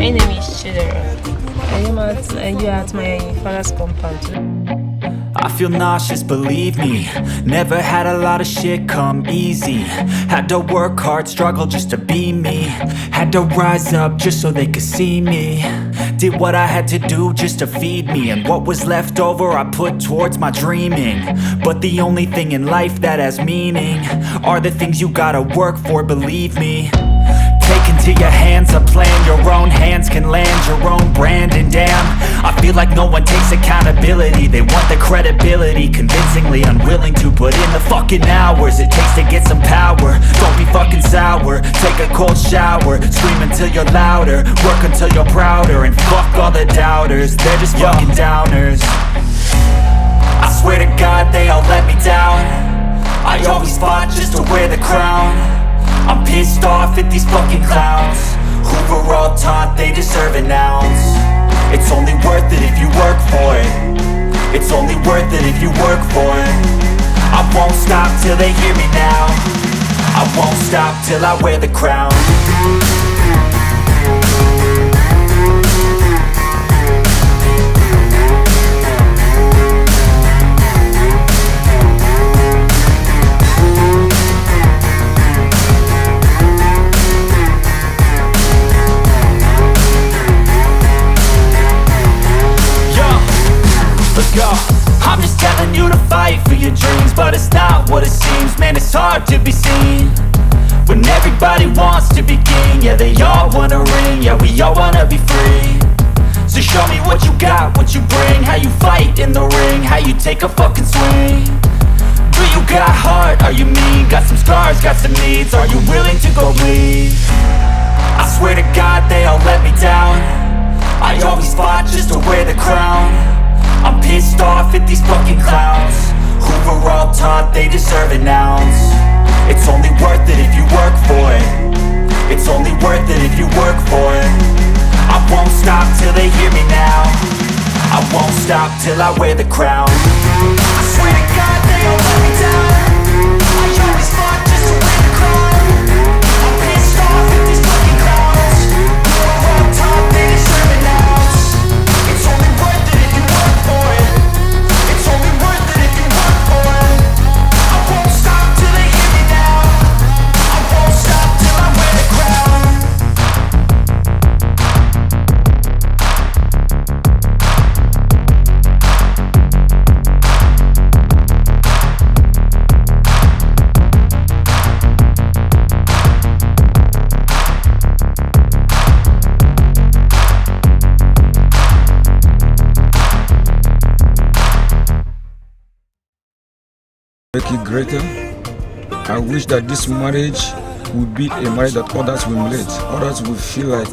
My name is Chidera. You at my father's compound. I feel nauseous, believe me. Never had a lot of shit come easy. Had to work hard, struggle just to be me. Had to rise up just so they could see me. Did what I had to do just to feed me. And what was left over I put towards my dreaming. But the only thing in life that has meaning are the things you gotta work for, believe me. Take into your hands a plan, your own hands can land your own brand. And damn, I feel like no one takes accountability. They want the credibility, convincingly unwilling to put in the fucking hours it takes to get some power. Don't be fucking sour, take a cold shower. Scream until you're louder, work until you're prouder. And fuck all the doubters, they're just fucking downers. I swear to God they all let me down. I always fought just to wear the crown. I'm pissed off at these fucking clowns who were all taught they deserve an ounce. It's only worth it if you work for it. It's only worth it if you work for it. I won't stop till they hear me now. I won't stop till I wear the crown. I'm just telling you to fight for your dreams, but it's not what it seems. Man, it's hard to be seen when everybody wants to be king. Yeah, they all wanna ring, yeah, we all wanna be free. So show me what you got, what you bring, how you fight in the ring, how you take a fucking swing. Do you got heart, are you mean? Got some scars, got some needs, are you willing to go bleed? I swear to God they all let me down. I always fought just to wear the crown. I'm pissed off at these fucking clowns who were all taught they deserve an ounce. It's only worth it if you work for it. It's only worth it if you work for it. I won't stop till they hear me now. I won't stop till I wear the crown. I swear to God they all let me down. I always fought just to wear the crown. I'm pissed off at these fucking clowns who were all taught they deserve an ounce. It's only worth it if you work for it. It's only worth it if you work for it. I won't stop till they hear me now. I won't stop till I wear the crown. Make it greater. I wish that this marriage would be a marriage that others will emulate. Others will feel like,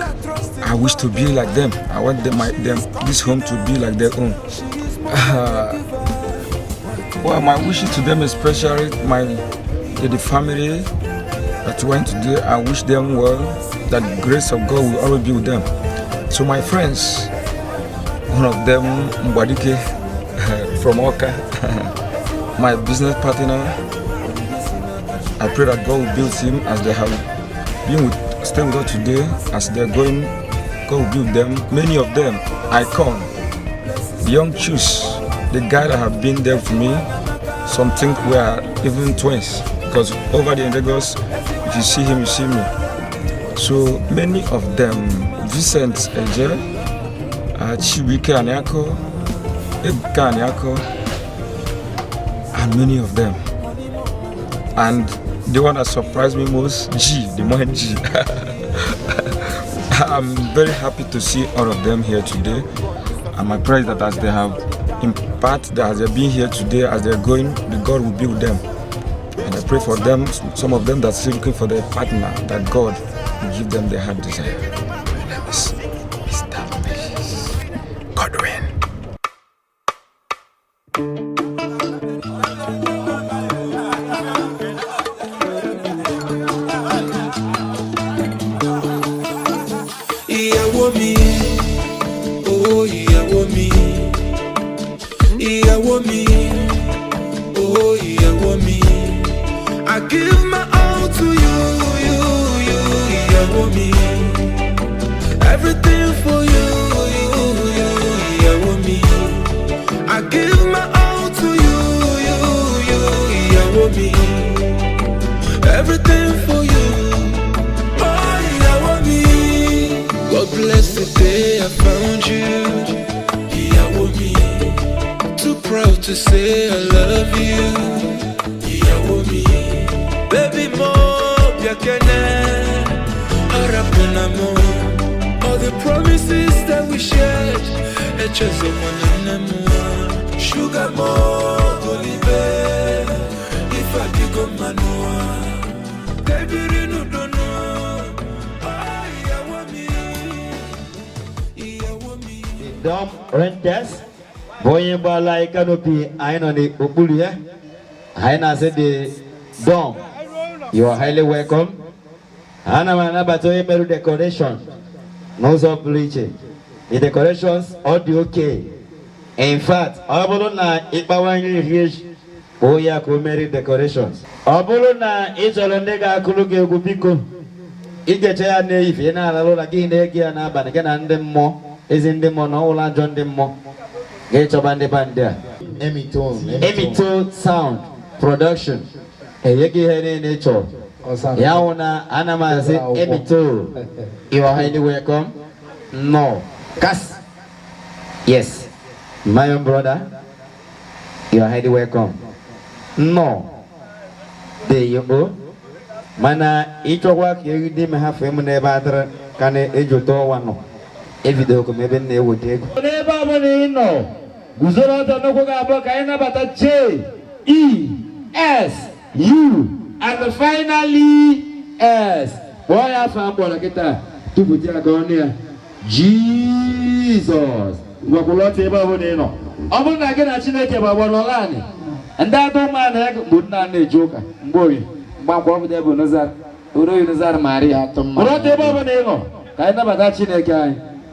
I wish to be like them. I want this home to be like their own. Well, my wishes to them, especially the family that went today, I wish them well. That the grace of God will always be with them. So my friends, one of them, Mbadike from Oka. My business partner, I pray that God will build him as they have been staying with us today. As they're going, God will build them. Many of them, icon, young choose, the guy that have been there for me. Some think we are even twins because over there in Lagos, if you see him, you see me. So many of them, Vincent Eje, Chiwike Anyako, Ebuka Anyako, and many of them. And the one that surprised me most, the man G. I'm very happy to see all of them here today. And my prayer is that as they have impact, that as they're being here today, as they're going, the God will be with them. And I pray for them, some of them that are still looking for their partner, that God will give them their heart desire. God reign. I give my all to you, you, you, me. Everything for you, you want me. I give my all to you, you want me. Everything for you, oh, you want me. God bless the day I found you, you want me. Too proud to say I love you, you want me. Baby, more, you can all the promises that we shared, it's just a one. Sugar more, Olive, if I become manua, baby, you don't know. I want me. Dom Rentes, Boyemba like canopy, I know the Opulia. I said the Dom, you are highly welcome. Anna Manabato Meru decoration. No stop bleaching. The decorations all the okay. In fact, Abolona Ipawangi Hish Oya Kumeri decorations. Abolona Ichalondega Kuluke Gubiko. Igetea if you know again again and them more is in the mono John them more. Get your band there. Emito sound production. A Yaki Hene nature. Yauna Anama say Emito. You are highly welcome. No. Cass. Yes. My own brother. You are highly welcome. No. There you go. Mana ito work you didn't have him never can ejo to one. Every day maybe they would take. Never no. Guzora no go kaina bata J-E-S-U. And finally, S. Boy, I found Bolakita to put your gun here. Jesus. Wakuloti Babonino. I'm going to get a chineke Babolani. And that old man would not a joker. Boy, Bambo de Bonazar, Uru Nazar Maria. Kulote Babonino. Kaina Batachineke.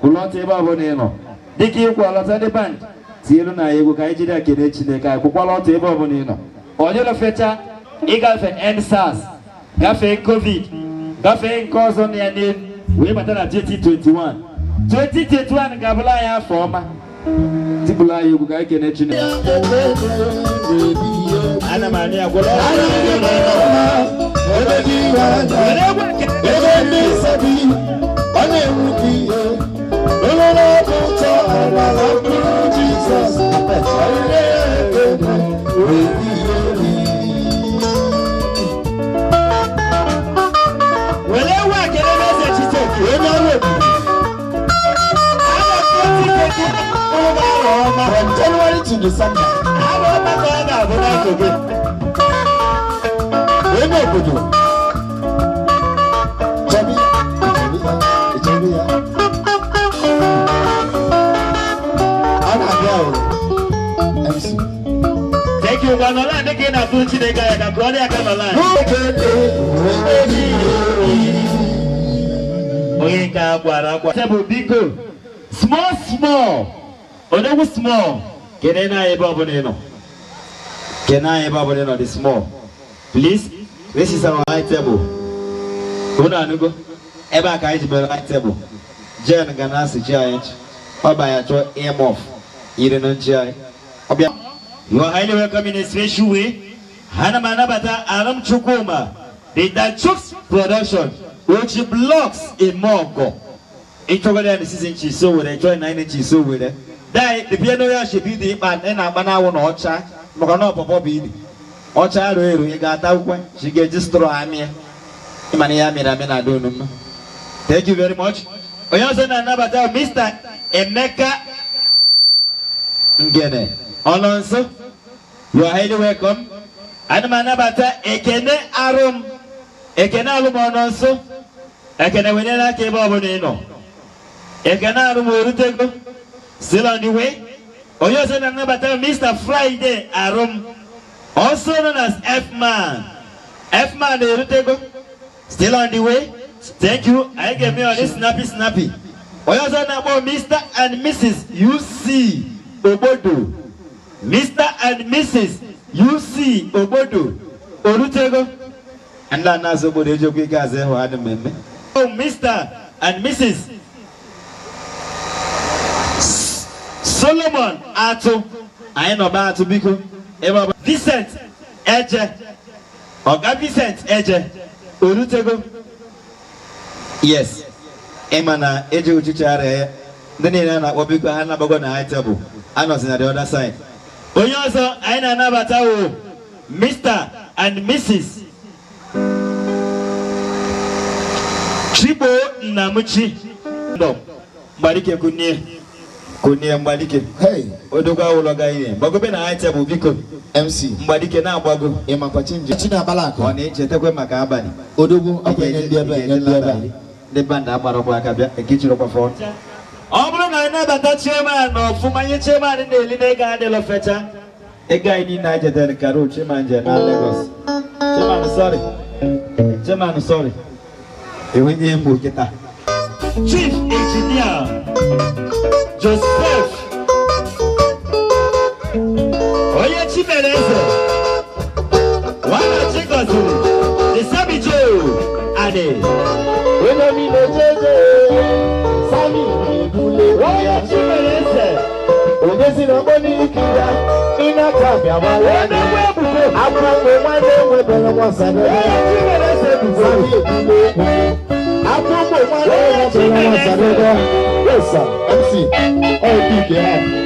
Kulote Babonino. Diki Kualata the band. Ziluna, you will guide you that Kinechineka, Kualote Babonino. Or you're a fetcher. Egal for NSAS, Gafe COVID, Gafe cause on your name, we matter at 2021. 2021 Gabalaya former Tibula, you can get it. Anamania, from January to December, I don't know thank you, Ganola. Again, I put you the guy at the Gloria Ganola. Small. Odawu small. Kenena Ebabonino. Kena Ebabonino the small. Please, this is our high table. Unanugo. Eba Kaijibel high table. Jen Ganasi giant. Obayato aim off. Eden Jai. You are highly welcome in a special way. Hanamanabata Aram Chukuma. The Dachuk's production, which blocks in Mongo. Introverted season chiso with a joint 9 chiso with it. The piano should be the man and a man on Ocha, Mogano Popobi. Ocha, you got out she gets destroyed me. Imania, don't. Thank you very much. We also know Mr. Emeka Ngene. Alonso, you are highly welcome. And Manabata Ekene Arum Ekene Alum Alonso Ekene Winena Kebabonino Ekene Arum Urutego. Still on the way. Oyosen and Nabata, Mr. Friday Arum, also known as F-Man. F-Man, still on the way. Thank you. I get me on this snappy. Oyosen about Mr. and Mrs. UC Obodo. Mr. and Mrs. UC Obodo. Orutego. And then Nazo Bodejo Gaze who had a member. Oh, Mr. and Mrs. Solomon Atu. I know about to be Vincent Eje. Oga Vincent Eje. Olutego. Yes. Emana Eje Uchichare. Then I will be going to table. I was on the other side. Onyoso, I know about Mr. and Mrs. Chibo Namuchi. No. Barike Kunie Mbalike. Hey, Odoga Ologaine. Bagobe na table biko MC. Mbalike na Bago. Emapachinji. China Balako. On it, Chetakwe Makabani. Odogu, the band Abaroko Akabia, a kitchen of a phone. Obro na never chairman of Fumaya chairman in the Linega de la Feta. A guy in Niger and Karu, Chairman Lagos. Chairman, sorry. You win the Muketa. Chief Engineer Joseph Oye Chimereze Wana Chikozu The Sabijo Ade Wenami Nejeje Sami Oye Chimereze Onyesi Noboni Ikida Ina Kabia Wana Webuko Abra Wana Webele Wasane Oye Chimereze Sami Yes, sir. MC. Oh, big hand.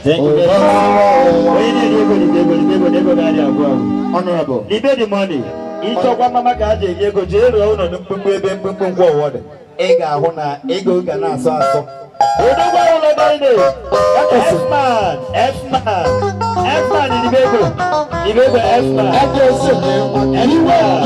Thank you very much. Honorable. The money. Each of one mama can go jail on the pump forward. Ega Hona, Ego Gana Sasso. F-man in the Bego. The Bego F-man. Anywhere.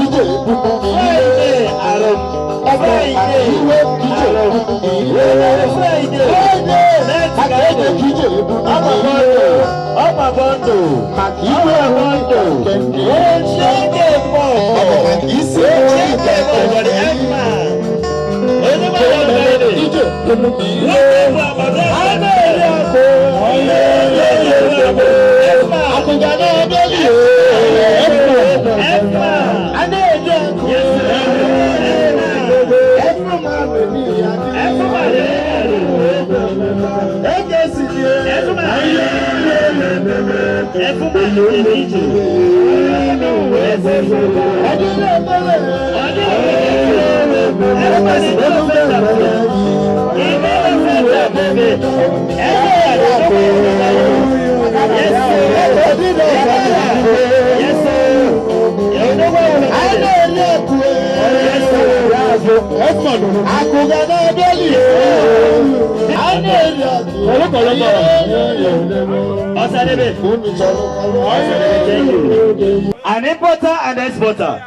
An importer and exporter.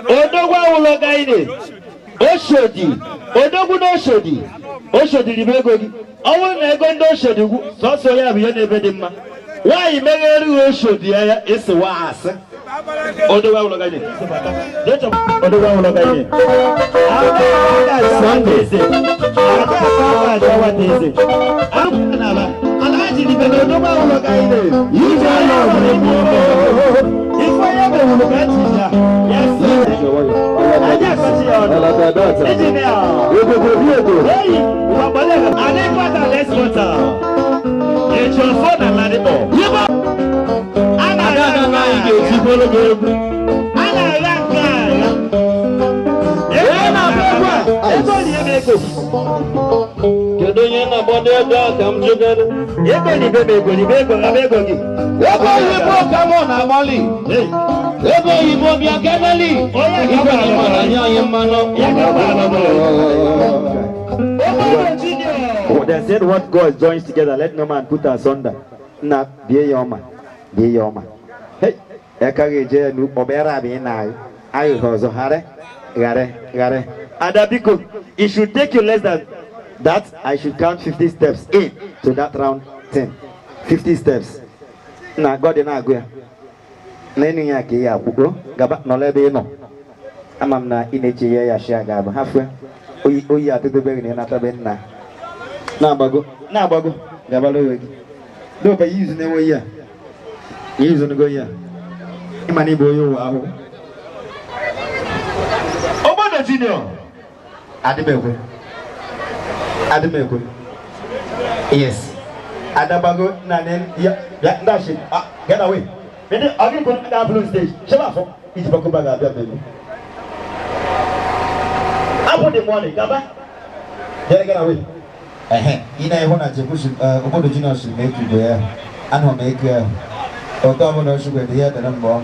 Odogwa ulogaine. Oshodi. Odogu no shodi. Oshodi libegogi. Awu nego ndo shodi. So ya biyo nebedima. Why megeru oshodi ya isi waase. Odogwa ulogaine. Odogwa ulogaine. Sunday. Alaji ni belo odogwa ulogaine. You if I ever will look at you, yes, I just see you. Engineer, you will go. Hey, I didn't want to let's go. It's your phone and let it go. I'm a young they said what God joins together, let no man put asunder. Na be your man. Be your man. Hey, Ekageje nu obera be na. Ayo hozo hare. Gare. And Abiko, it should take you less than that. I should count 50 steps in to that round 10. 50 steps. Na God na go. Nenu yake ya bukro. Gaba no lebe no. Amam na ineche ya share gaba. Halfway. Oyi atutu be ni na tabe na. Na bago. Gaba lo yogi. Do ba use ne wo ya. Use no go ya. Imani boyo wa ho. Junior, Adimekwe. Yes. Adabago, Nanen, yeah, dash it. Get away. Then I'll be put down blue stage. Shabafo, it's Bakubaga, baby. I put the money, Gaba. Then get away. In a one at the bush, about the junior should make you there. And will make or Domino sugar here the number.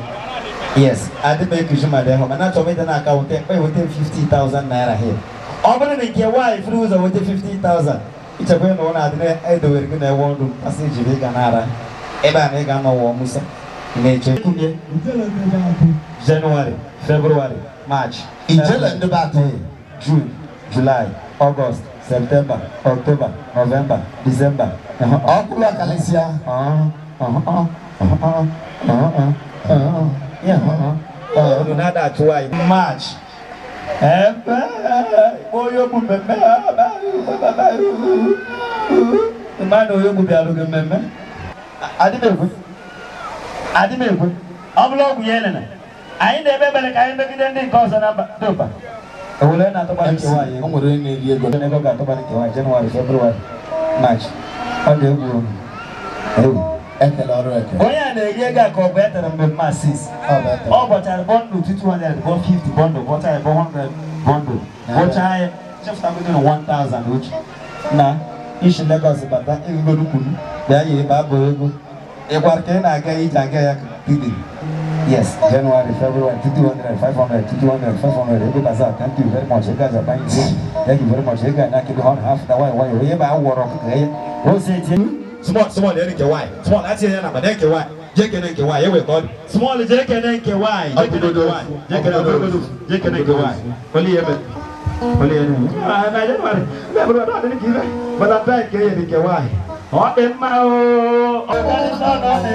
Yes, I did make you my home, and I told me that I can pay with 50,000 naira here. Over the year, why if lose over 50,000? It's a very one I do it in a one passage in Ganara. Eba Negama or Musa. Nature. January, February, March. In the battle. June, July, August, September, October, November, December. Okula Calicia. Yeah, another twice. March. Oh, you put me. The man who you put me, I look at me. I didn't. I'm long yelling. I never make any cause and I'm I will learn about January, February, March. Oya na-eri ego ka ọ bụ etere mmemme asis. Ọ bọchara bọndụ 200 bụ 50 bọndụ bọchara bụ 100 bọndụ bọchara ya chefụtagodo na 1000 uche na ishi Lagos bata ego kwuru bịa ya ebe abụ ego ịgwara ka ị na-aga ije aga ya kidi. Yes, January, February, 200, 500, 200, 500. Ego bazaar, thank you very much. Ego Japan, thank you very much. Ego na kidi hon half the why. Oye ba aworo kaya. O say small dey nke why. Small ati ya na ba dey nke why. Je ke na nke why. We God. Small je ke na nke why. Je ke na nke why. Je ke na je ke na nke why. Oli ye be. Oli ye ni. Ah na January. Me bro da dey ki be. But that time ke ye nke why. O em ma o. O da ni so no ni.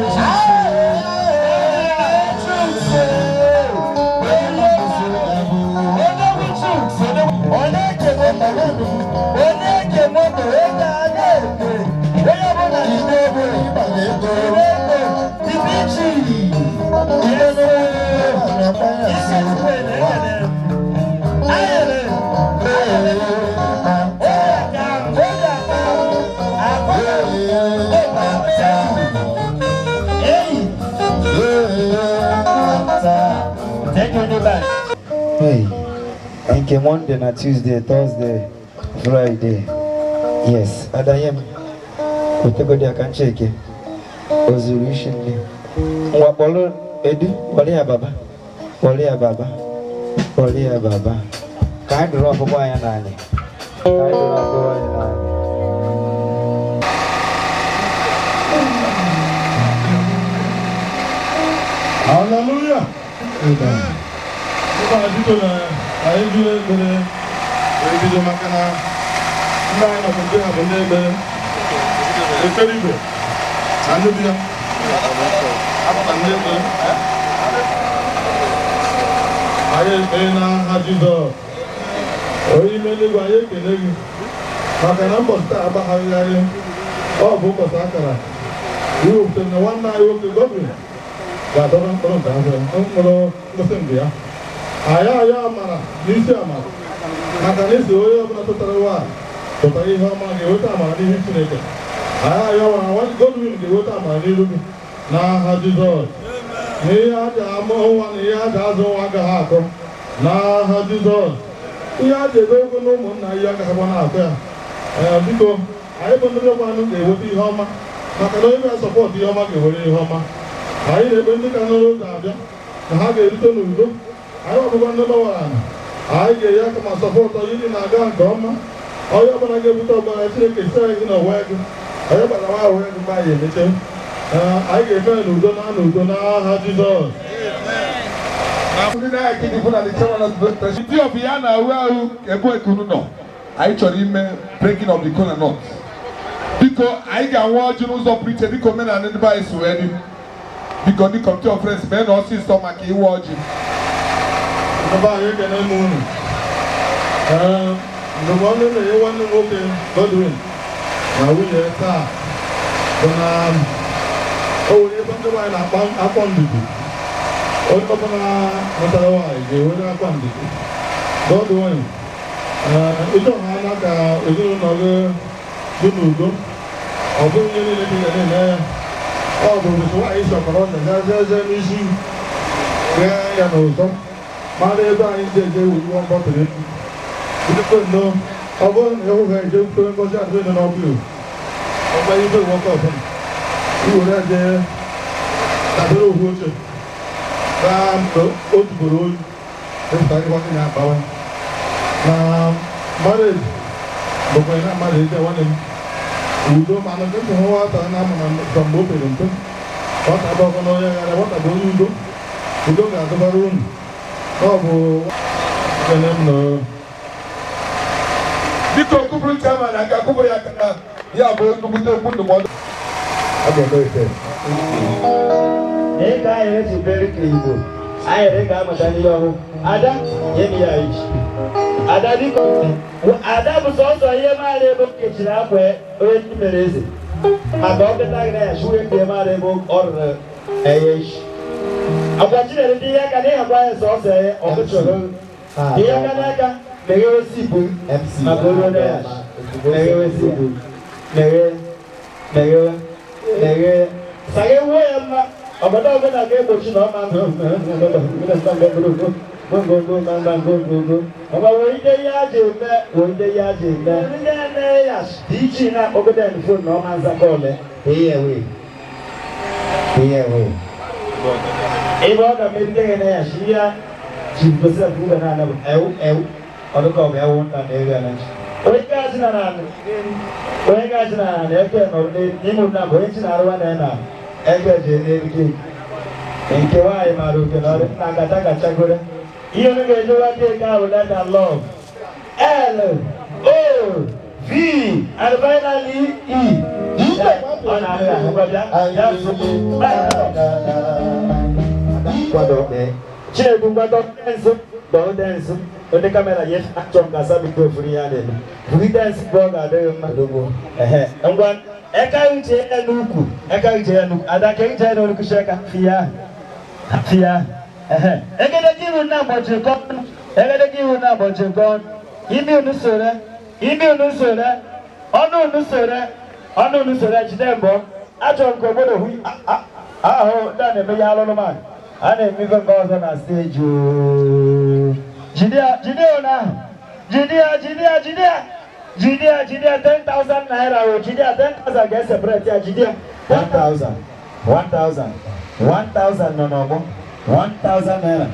Hey, nke Monday na Tuesday, Thursday, Friday. Yes, adayem. Otego I can check it. Resolution. Wapolo edu, wale ya baba. Wale ya baba. Wale ya baba. Kind drop kwa ya nani. Kind drop kwa ya nani. Hallelujah. Amen. Kwa dito na ayujue kule video makana ndai na kunjia bende ekaribe anubia apa ndebe aye na hajido oyi mele gwa ye kenegi makana bosta aba hawari o bu ko sakara yu tena wana yu ke gobi ga doron doron da ngolo ngosembia aya mara nisi amara maka nisi oyo buna totarawa totari homa ge wota amara ni hituneke aya wana wani Godwin ge wota amara ni rubi na hajizor ni ya amo wani ya dazo waga hako na hajizor ya je dogo no mo na ya ga habana akwa biko ayi bondo kwanu ge woti homa maka no ibe support homa ge wori homa ayi ne bendi kanoro da bia na ha ge rito nudo ayo bugando no wana aye ya kama support yini na ga ngoma oyo bana ge buto bana tire ke sai ina wego oyo bana wa wego ba ye meche aye ge fe no do na ha Jesus amen na ki di funa di chawa na president of yana wa ebo ekunu no aye chori ime breaking of the corner not because aye ga wa junu so preach biko me na ne ba isu eni because the committee of friends men no see stomach e wa ji Baba ye kene munu. No wonder they want to walk in Godwin. Now we are car. But oh, you want to buy a pound upon the good. Oh, Papa, otherwise, they would have found it. Godwin. It's a Hanaka, it's another good go. I'll bring you in there. Oh, but it's why it's a corona. There's an issue. Yeah, I know some. Mother, I said they would want to it. You don't know. I won't ever just go and out with an obvious. Or by you walk up. You were there. I don't know who to. Old road. They started walking out. Married. But when I'm married, I want him. We don't manage to know what I'm from open. What about what about you do? We don't have the room. Oh, no. Biko kubru chama na kakubo ya kana ya bo nduguto kundu mo. Abo do ite. E ka ye ti very clean. Ai re ga ma tani yo. Ada ye mi ya ichi. Ada di ko. Ada bu so ye ma le bo ke chira kwe o ti mereze. Ma do ke ta ga ya shuwe ke ma le bo or eyesh. Abajire ndi ya ka ne agba so se o ko choro. Ya ka na ka megewe sibu MC. Aboro na ya. Megewe sibu. Megewe Saya wema abada bana ke boshi na ma go aba wo ide ya je ne ne ya dichi na ogoda ni phone na ma za call we eba da me de ne ya shia chibosa buga na na odoka be won na ne ga na oika jina na ne ke no ni mu na bo jina arwa na na ebe je ne ki nke wa ai maru ke no na gata gacha gore iyo ne ge wa ke ka wala da love L O V and finally E ona ya ko ya su kwado be che du kwado enso do dance on the camera yes action ka sabi to free ya ne free dance program de ma dogo ngwan eka uche enuku adake uche no ku sheka fia egede kiru na boje kon imi unusore onu nusore jidembo ajo nko bodo hu aho da ne me ya lo man ana mi go go na stage Julia 10,000 naira o Julia 10,000 get separate ya Julia 1,000 no 1,000 naira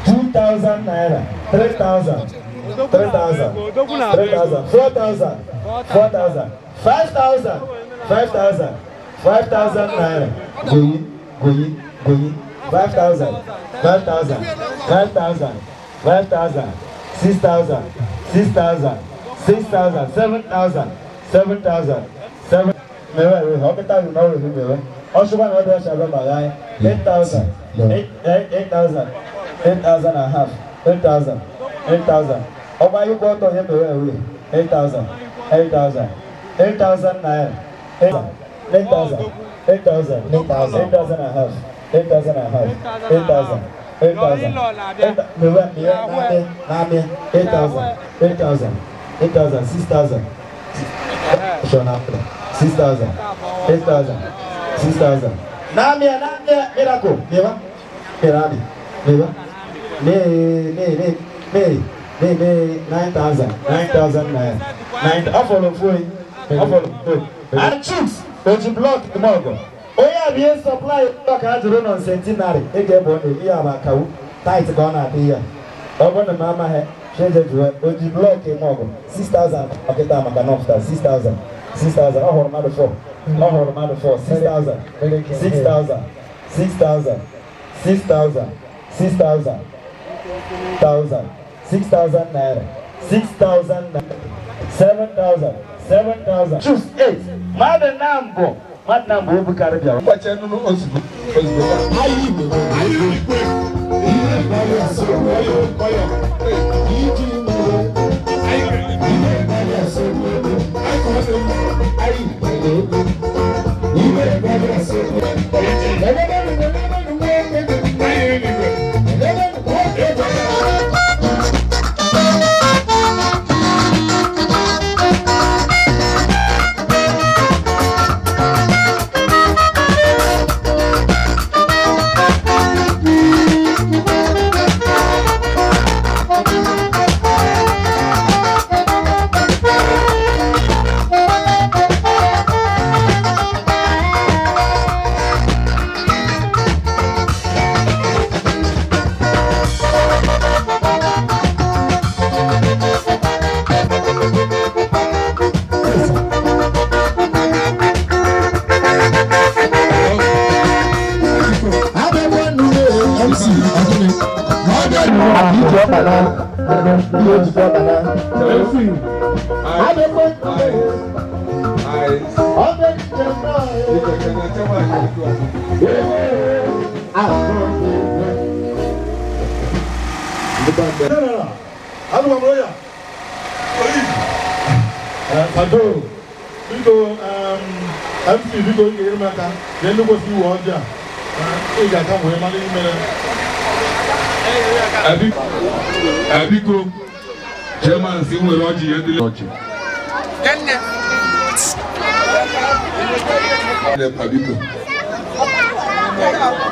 2,000 naira 3,000 4,000 5,000 naira going 5,000 6,000 7,000 mewe hopita you know mewe oshuba no do shabe magai 8,000 8,000 and a half 8,000 oba you go to him mewe 8,000 naira 8,000 and a half 8,000 mewe name 8,000 6,000 Shona 6,000 8,000 6,000 Namia miracle neva Ferrari neva ne 9,000 naira 9 follow and chicks don't you block the mogo oya be supply back at run on centenary ege bone iya ba kawu tight gonna be here obo mama he change to oji block e mogo 6,000 oketa maka no 6,000 oh mother 4 6,000 naira 6,000 7,000 choose 8 mother number obu karibia Kwache nunu ozugbo ayi Abiko Chairman si nwere ọjị ya dịle ọjị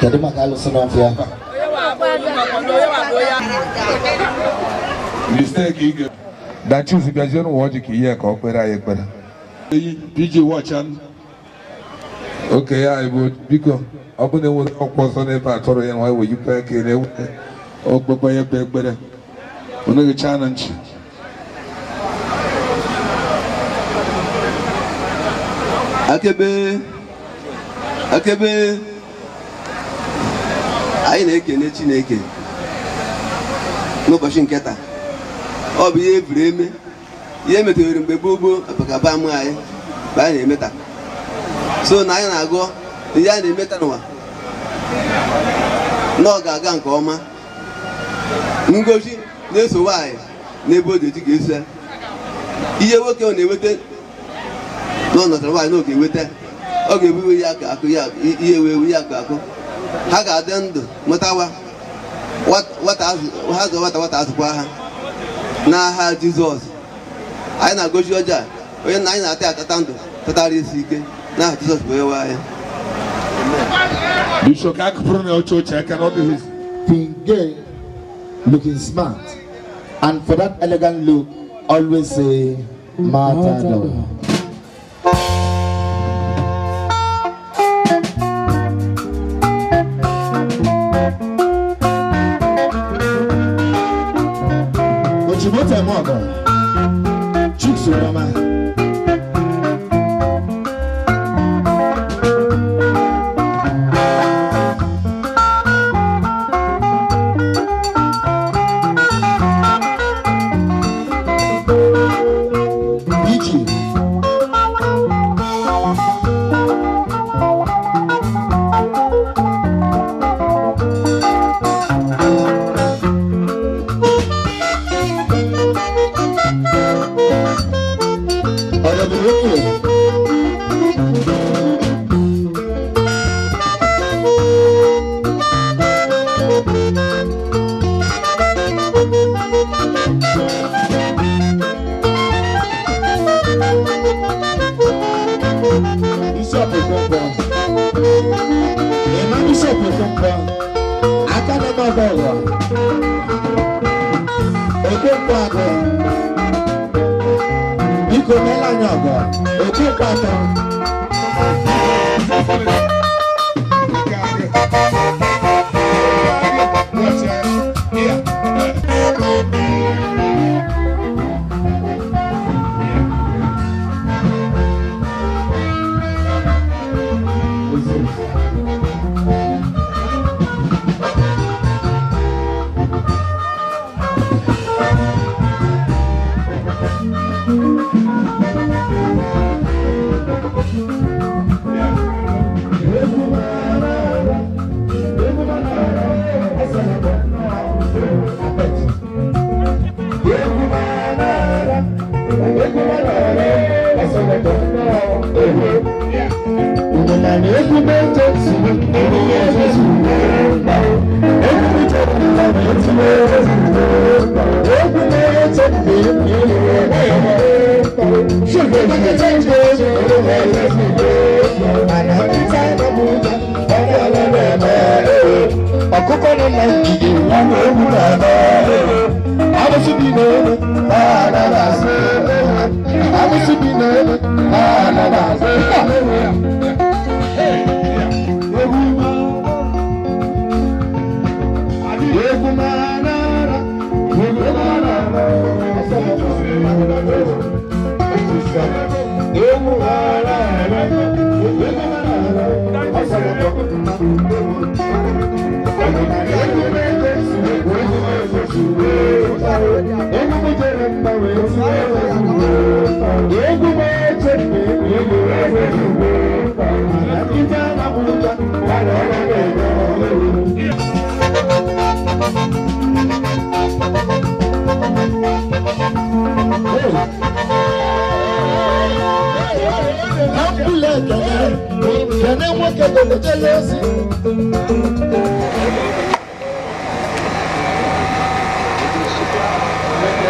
Jadi makalo senofia. Mistake. That choose if you don't watch it here, cooperate. PG watch and Okay, I would because I wouldn't want to focus on it. But sorry, and why would you pack it? Oh, but by a bag better. Another challenge. Akebe anyị na-ekene Chineke n'ụbọchị nke taa. Ọ bụ ihe eburu eme, ihe metụrụ mgbe gboo apakaba amụ anyị bụ anyị na-eme taa. So na anyị na-agụ ihe a na-eme taa n'ụwa na ọ ga-aga nke ọma. Ngozi na-esowe anyị n'ebe odeji ga-esi ihe nwoke ọ na-eweta n'ọnọdụ nwaanyị n'oge eweta ọ ga-ebuwe ya akụ ya ihe ewe ya akụ ha ga-adị ndụ mụtawa nwata azụkwa ha n'aha Jizọs. Anyị na-agọzi ọja onye na anyị na-ata atata ndụ tatara isi ike n'aha Jizọs bụ onye nwe anyị. Bishop Akpro church I cannot do his Being gay, looking smart, and for that elegant look, always say Matador. Ochimote Mogo, Chuksurama.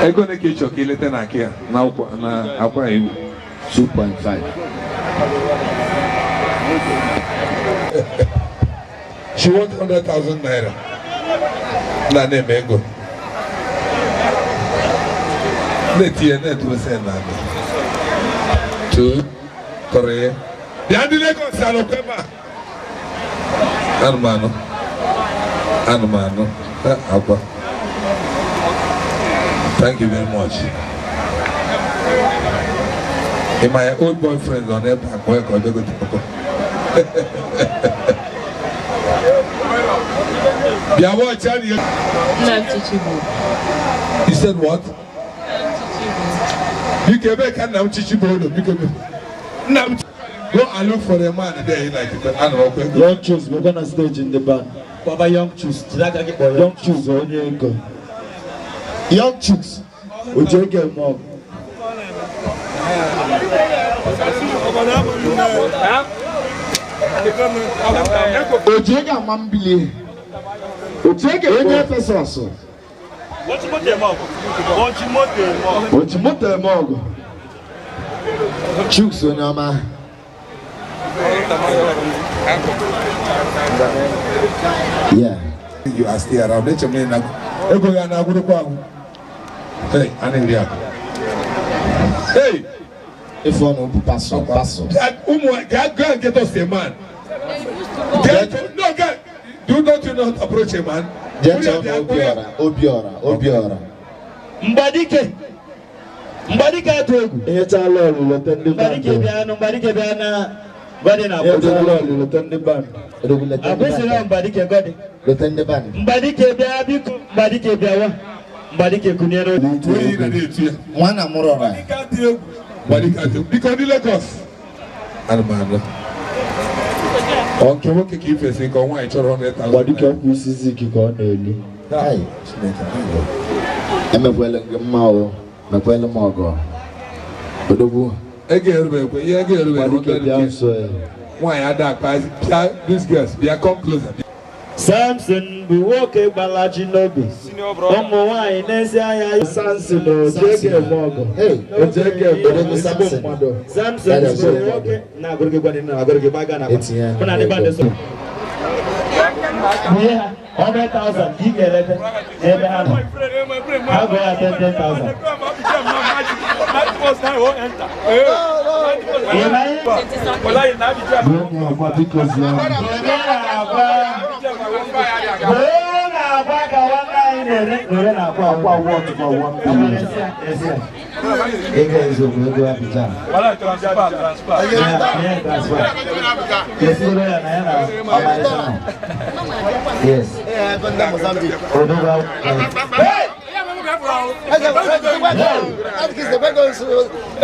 Ego ne kicho kilete na kia na akwa hivi 2.5. She wants 100,000 naira. Na name ego. Let you net was saying that. 2, 3. The Andilego Salopema. Hermano. Abba. Thank you very much. And my old boyfriend on that back work or go to He said what? You came back and now Chichibo. Now go and look for a man there like Young Choose, we're gonna stage in the band. Baba Young Choose. Young Choose, only anchor. Young Choose, we take a mob. Ojega Mambili. Ojega any person also. Ochimote mogo. Choose on your man. Yeah. You are still around. Let your man now. Hey, hey. If one will pass. Go and get us a man. No, get. Do not you not approach a man. Obiora. Mbadike to. It's a law, Mbadike biana. Body na band. Mbadike godi. Lieutenant band. Mbadike bia biku. Mbadike biawa. Mbadike kunero. Mwana murora. Because the Lagos. Armando. Okay, what can you say? Go on, it's 100,000. What do you see? Kiko Nelly. Hi. I'm a well Mao. Mapuela Mogo. Odobu. Again, why are that? These girls, they are come closer. Samson, we walk a balaji nobi. Omo wine, Nesaya, Samson, Jake Mogo. Hey, Jake, Samson, okay. Now go get in, I go get back on. It's here. Yeah, 100,000. Give me a letter. I'll go at 10,000. Yes.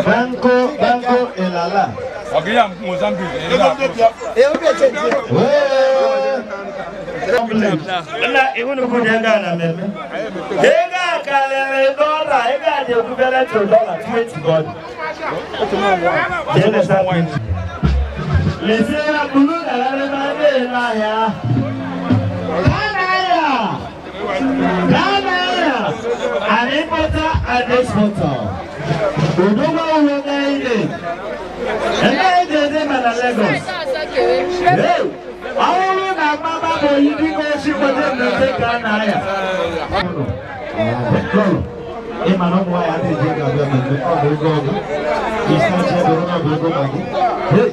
Banco elala. Na ihunu kujenga na meme. Ega kalele dola, ega je kubele $2 $20. Jene sa Lesera bulu na la mande la ya. Kanaya. An importer and exporter. Odogo uwene. Ega je dem na Lagos. Hey. Awu na mama bo yidi ko si ko dem na te Kanaya. Emano mo ya te je ga be me ko do go. Isna je do na do go magi. Hey.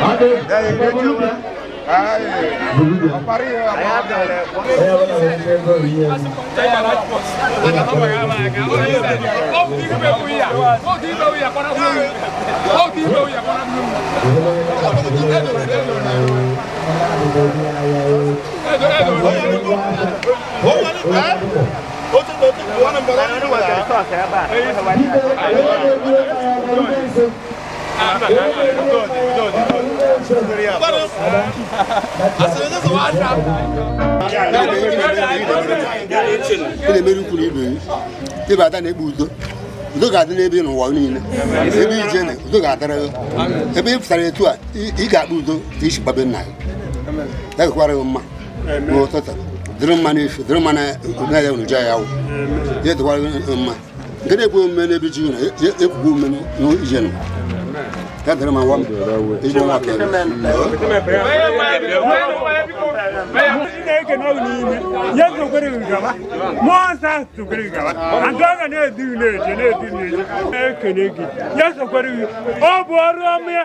Ade, bulu ba? Bulu ba? That's the one. It's one walk. Yes, we're going to go. More than to go. I'm going to do it. Yes, we're going to go. Oh, Boromir,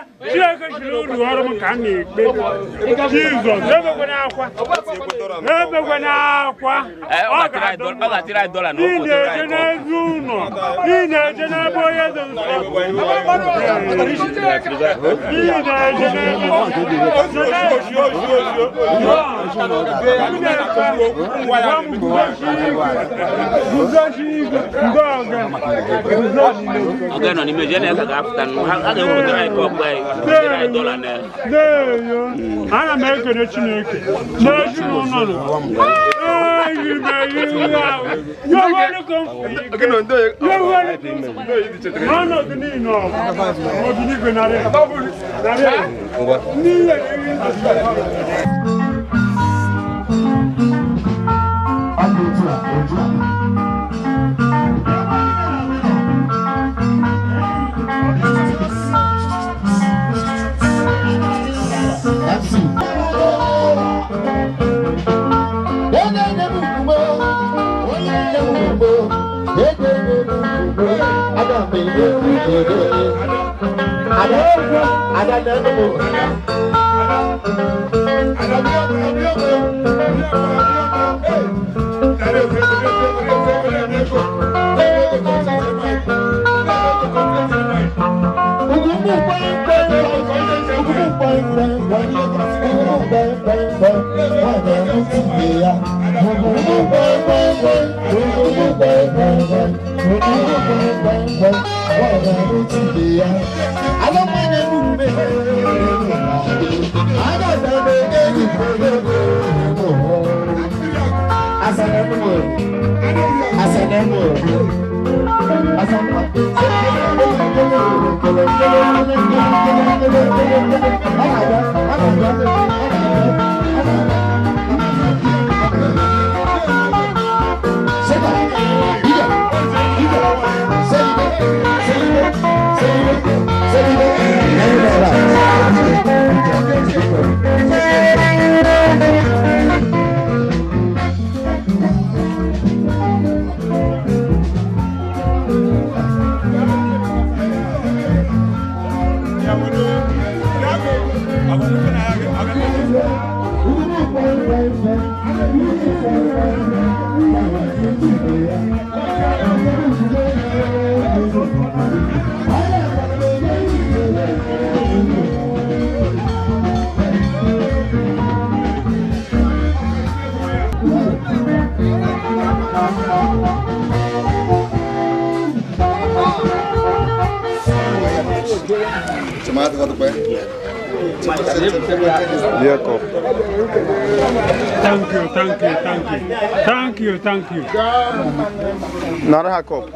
Jesus, never went out. Never went out. Thank you. Not a cup.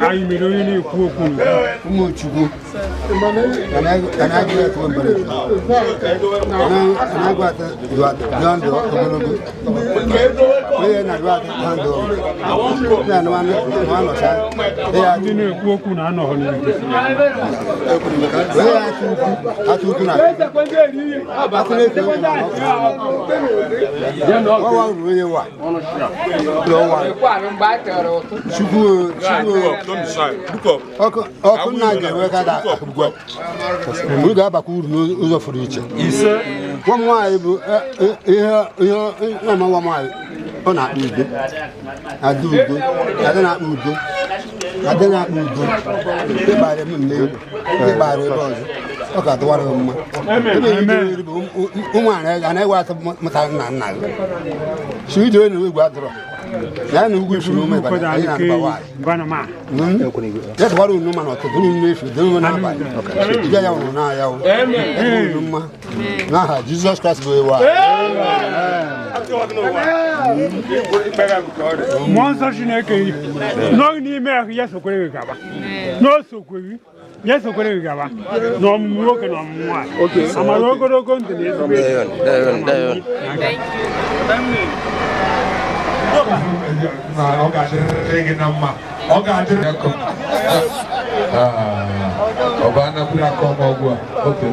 I am really poor. And I get one, and I got John Doe. We are not right at they are doing a poor Kuna. Okay, the water. And I was she doing it with water. Then we should know but I know why. That's what we know not to do if you don't know. Jesus Christ go away. No need me, yes, no so quick. Yes, okay. No, I'm working on one. Okay, I'm a local continue. ọ ga-adịrịrị gị na mma ọ ga-adịrị ọ bụ anakwuru aka ọma ọgwụ a oke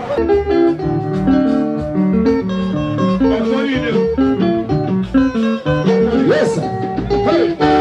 Yes, sir. Hey.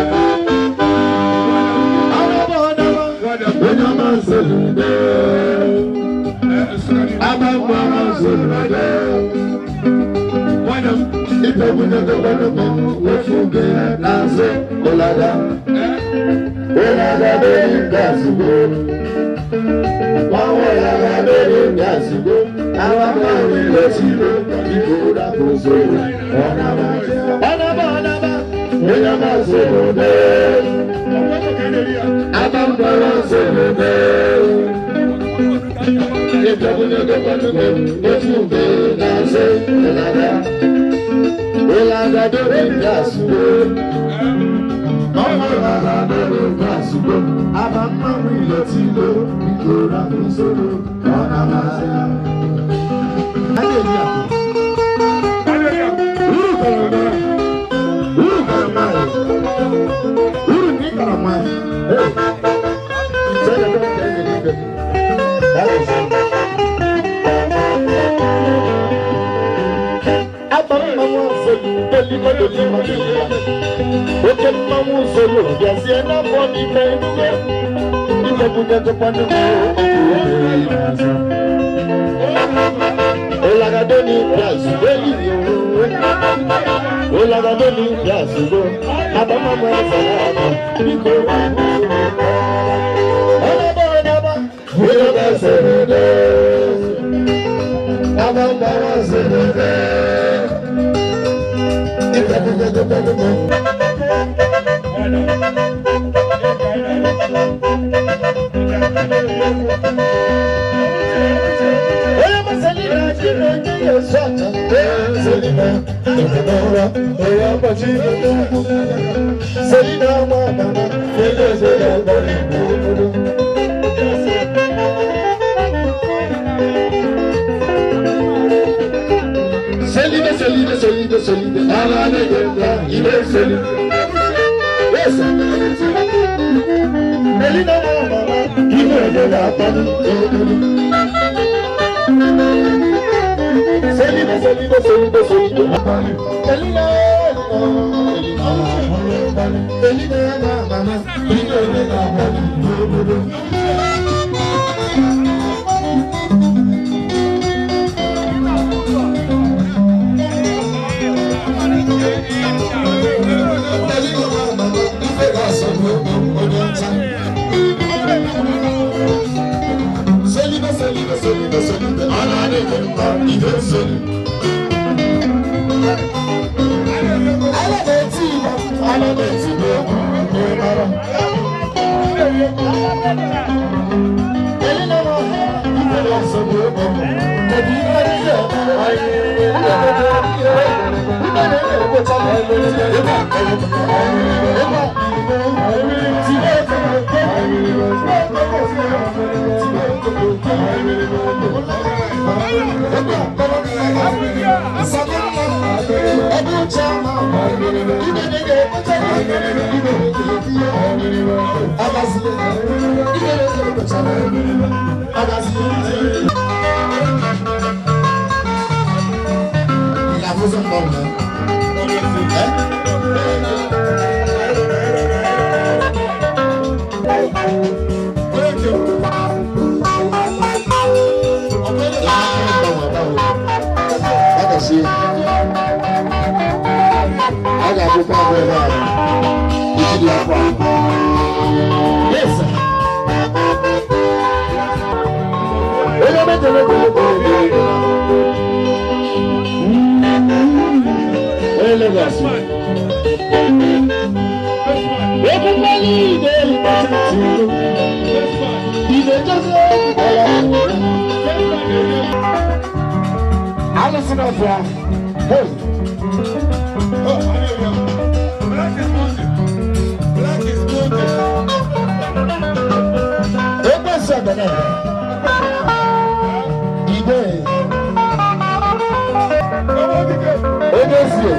Odesie.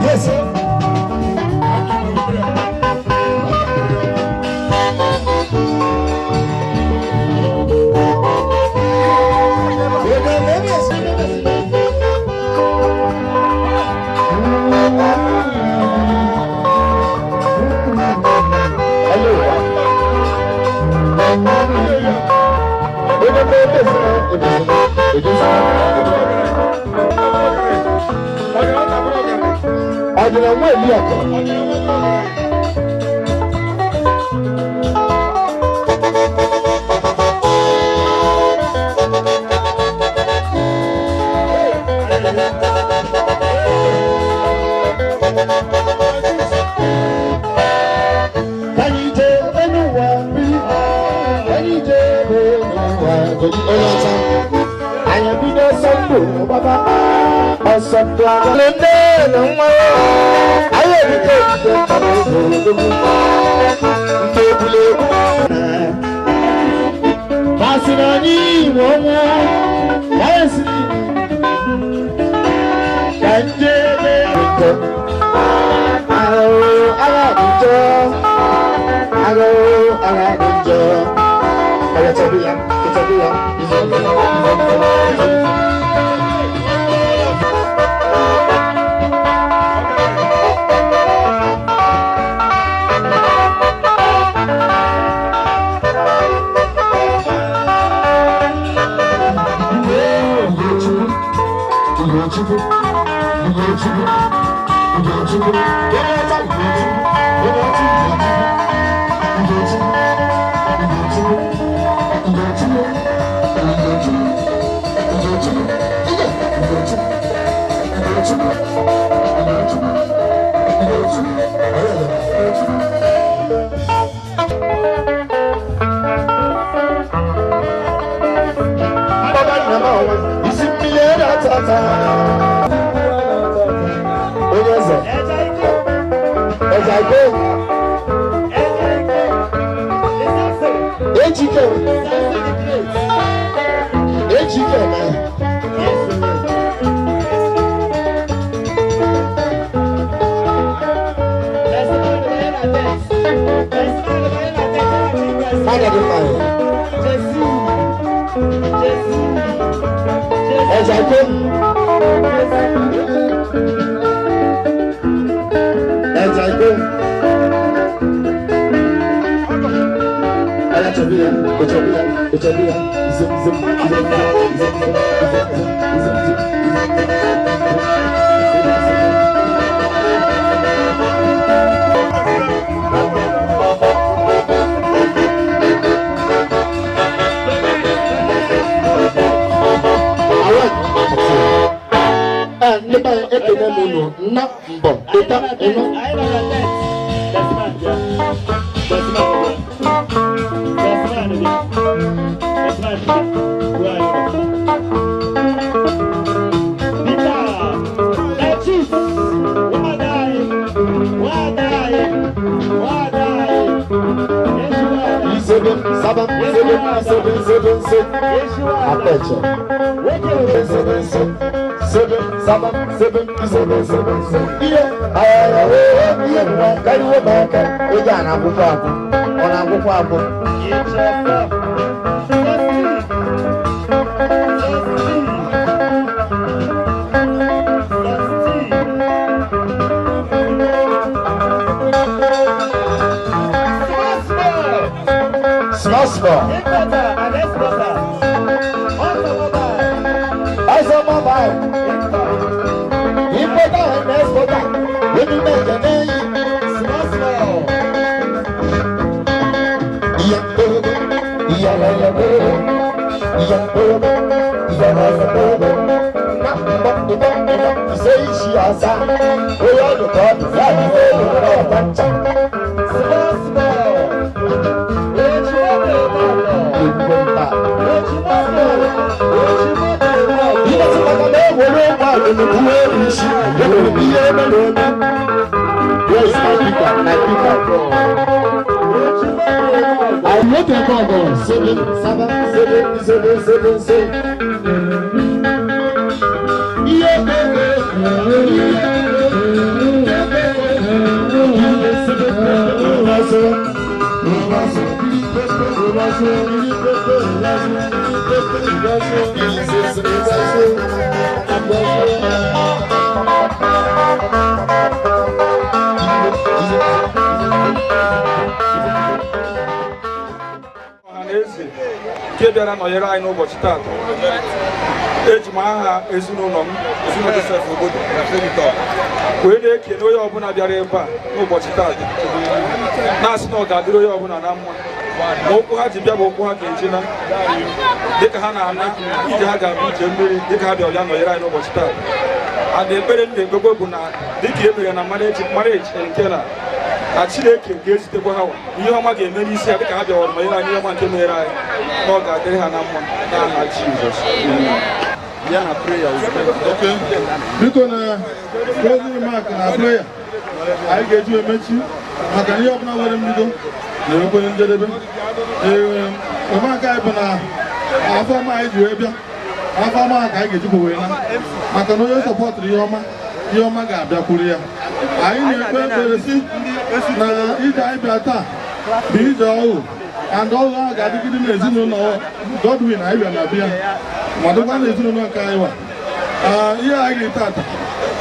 Yes, sir. Say she has a I want to call 7, 7, 7, 7, 7, 7. Nke bịara nọnyere anyị n'ụbọchị taata eji m aha ezinụlọ m ezinụlọ Joseph obodo wee na-ekele onye ọbụla bịara ebe a n'ụbọchị taata na-asị na ọ ga-adịrị onye ọbụla na mma ma okwu ha ji bịa bụ okwu ha ga-eji na dịka ha na-ana ije ha ga-abụ ije mmiri dịka ha bịa ọbịa nọnyere anyị n'ụbọchị taata ada ekpere m na-ekpekwe bụ na dịka e mere na mara eji nke na Chineke ga-ezitekwa ha ihe ọma ga-eme n'isi ya dịka ha bịawara ma anyị ihe ọma nke mere anyị na ọ ga-adịrị ha na mma n'aha Jizọs. Ya na prayer biko na closing remark na prayer anyị ga-eji emechi maka ihe ọbụla nwere mbido na-enwekwenye njedebe. Remark anyị bụ na afọ ọma anyị ji wee bịa afọ ọma ka anyị ga-ejikwa wee na maka na onye sọpọtụrụ ihe ọma ga-abịakwuru ya. Anyị na-ekpe ekpere si na ije anyị bịa taa bụ ije ọhụụ and ọhụụ ahụ ga-adịgide n'ezinụlọ Godwin anyị bịa na bịa ma dịkwa n'ezinụlọ nke anyị wa. Ihe anyị ga-eri tata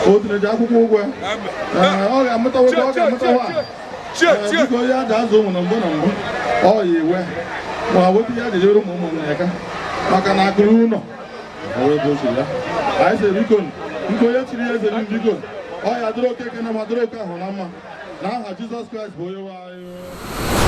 o tineji akwụkwọ ụgwọ ọ ga-amụtawa biko ya da azụ ụmụ na mbụ ọ ya ewe ma wepụ ya dịjere ụmụ na ya maka na akụrụ ụlọ ya anyị sị biko onye chiri ya eze biko ọ ya dịrị oke ekene ma dịrị oke ahụ na mma n'aha Jizọs Kraịst bụ onye nwe anyị.